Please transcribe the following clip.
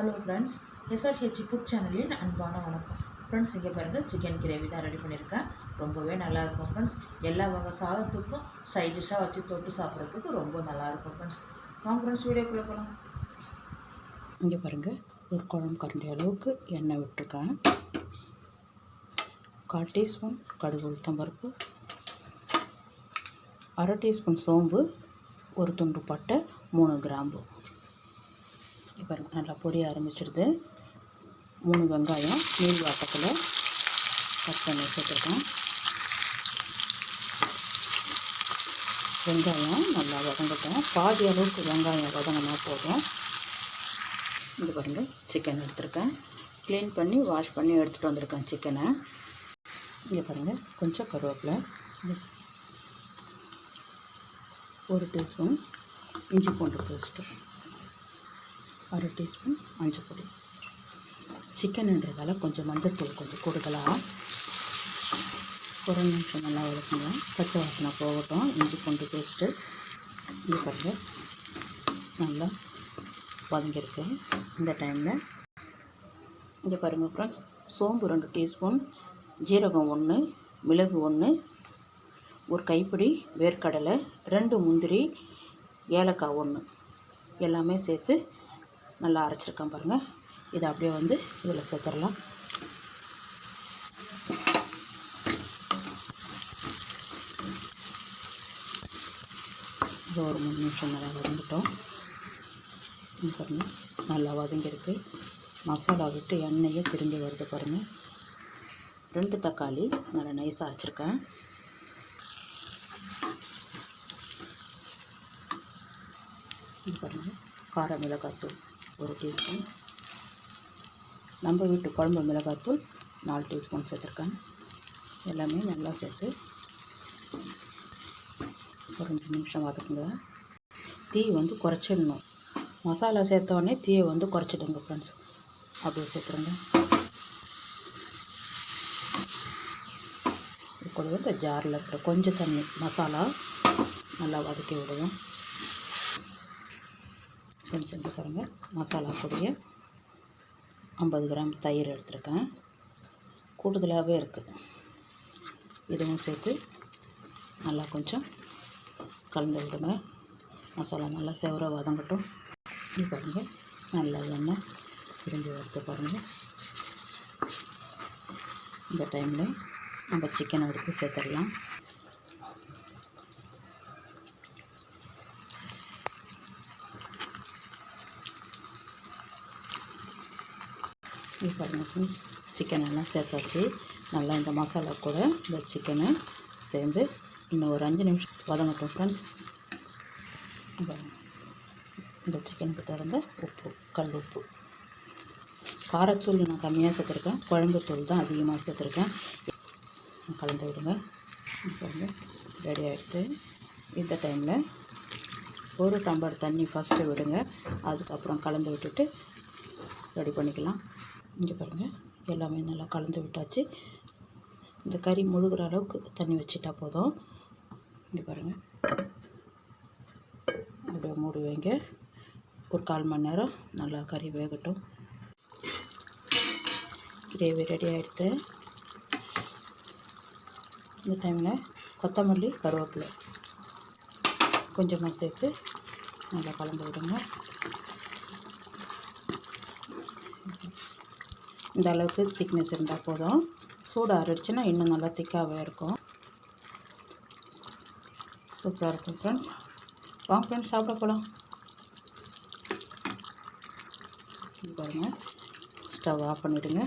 Hello friends, SRH food சேனலின் அன்பான வணக்கம். ஃப்ரெண்ட்ஸ், இங்கே பாருங்கள், சிக்கன் கிரேவி தான் ரெடி பண்ணியிருக்கேன். ரொம்பவே நல்லாயிருக்கும் ஃப்ரெண்ட்ஸ். எல்லா வகை சாதத்துக்கும் சைட் டிஷ்ஷாக வச்சு தொட்டு சாப்பிட்றதுக்கு ரொம்ப நல்லாயிருக்கும் ஃப்ரெண்ட்ஸ். வாங்க ஃப்ரெண்ட்ஸ், வீடியோக்குள்ளே போகலாம். இங்கே பாருங்கள், ஒரு குழம்பு கரண்டி அளவுக்கு எண்ணெய் விட்டுருக்கேன். 1/4 டீஸ்பூன் கடுகு உளுத்தம்பருப்பு, 1/2 டீஸ்பூன் சோம்பு, ஒரு துண்டு பட்டை, 3 கிராம்பு. இப்போ நல்லா பொரிய ஆரம்பிச்சிடுது. 3 வெங்காயம் நீள் வாட்டத்தில் கட் பண்ணி வச்சுருக்கேன். வெங்காயம் நல்லா வதங்கட்டும். பாதி அளவுக்கு வெங்காயம் வதங்கினா போதும். இது பாருங்கள், சிக்கன் எடுத்துருக்கேன். க்ளீன் பண்ணி வாஷ் பண்ணி எடுத்துகிட்டு வந்திருக்கேன் சிக்கனை. இங்கே பாருங்கள், கொஞ்சம் கருவேப்பிலை, 1 டீஸ்பூன் இஞ்சி பூண்டு பேஸ்ட்டு, 1/2 டீஸ்பூன் மஞ்சள் பொடி. சிக்கனுன்றதால கொஞ்சம் மஞ்சள் தூள் கொஞ்சம் கூடுதலாக. ஒரு நிமிஷம் நல்லா வதக்குங்க, பச்சை வாசனை போகட்டும். இஞ்சி பூண்டு பேஸ்ட்டு இது பாருங்கள், நல்லா வதங்கியிருக்கு. இந்த டைமில் இங்கே பாருங்கள் ஃப்ரெண்ட்ஸ், சோம்பு 2 டீஸ்பூன், ஜீரகம் 1, மிளகு 1, ஒரு கைப்பிடி வேர்க்கடலை, 2 முந்திரி, ஏலக்காய் 1 எல்லாமே சேர்த்து நல்லா அரைச்சிருக்கேன் பாருங்கள். இதை அப்படியே வந்து இதில் சேர்த்துடலாம். இது ஒரு 3 நிமிஷம் நல்லா வதங்கிட்டோம். இது பாருங்கள், நல்லா வதங்கியிருக்கு. மசாலா விட்டு எண்ணெயே திரும்பி வருது பாருங்கள். 2 தக்காளி நல்லா நைஸாக அரைச்சிருக்கேன். இது பாருங்கள், கார மிளகாத்தூள் 1 டீஸ்பூன், நம்ம வீட்டு குழம்பு மிளகாத்தூள் 4 டீஸ்பூன் சேர்த்துருக்கேன். எல்லாமே நல்லா சேர்த்து ஒரு 5 நிமிஷம் வதக்குங்க. தீ வந்து குறைச்சிடணும். மசாலா சேர்த்தோடனே தீயை வந்து குறைச்சிடுங்க ஃப்ரெண்ட்ஸ். அப்படியே சேர்த்துருங்க. இப்போ இந்த ஜாரில் இருக்கிற கொஞ்சம் தண்ணி மசாலா நல்லா வதக்கி விடுவோம். செஞ்சு பாருங்கள், மசாலா பொடியை 50 கிராம் தயிர் எடுத்துருக்கேன். கூடுதலாகவே இருக்குது. இதுவும் சேர்த்து நல்லா கொஞ்சம் கலந்து விடுங்க. மசாலா நல்லா செவர வதங்கட்டும். இது பாருங்கள், நல்லா எண்ணெய் திரும்பி எடுத்து பாருங்கள். இந்த டைமில் நம்ம சிக்கனை எடுத்து சேர்த்துடலாம். இது பாருங்கள் ஃப்ரெண்ட்ஸ், சிக்கன் எல்லாம் சேர்த்தாச்சு. நல்லா இந்த மசாலா கூட இந்த சிக்கனை சேர்ந்து இன்னும் ஒரு 5 நிமிஷம் வதங்கட்டும் ஃப்ரெண்ட்ஸ். இந்த சிக்கனுக்கு தகுந்த உப்பு, கல் உப்பு. காரத்தூள் நான் கம்மியாக சேர்த்துருக்கேன், குழம்பு தூள் தான் அதிகமாக சேர்த்துருக்கேன். கலந்து விடுங்க. பாருங்கள், ரெடி ஆகிடுது. இந்த டைமில் 1 டம்ளர் தண்ணி ஃபஸ்ட்டு விடுங்க, அதுக்கப்புறம் கலந்து விட்டுட்டு ரெடி பண்ணிக்கலாம். இங்கே பாருங்கள், எல்லாமே நல்லா கலந்து விட்டாச்சு. இந்த கறி முழுகிற அளவுக்கு தண்ணி வச்சிட்டா போதும். இங்கே பாருங்கள், அப்படியே மூடி வைங்க. ஒரு 1/4 மணி நேரம் நல்லா கறி வேகட்டும். கிரேவி ரெடி ஆகிடுது. இந்த டைமில் கொத்தமல்லி, கருவேப்பிலை கொஞ்சமாக சேர்த்து நல்லா கலந்து விடுங்க. இந்த அளவுக்கு திக்னஸ் இருந்தால் போதும். சூடு ஆறிடுச்சுன்னா இன்னும் நல்லா திக்காகவே இருக்கும். சூப்பராக இருக்கும் ஃப்ரெண்ட்ஸ். வாங்க ஃப்ரெண்ட்ஸ், சாப்பிட போகலாம். பாருங்கள், ஸ்டவ் ஆஃப் பண்ணிவிடுங்க.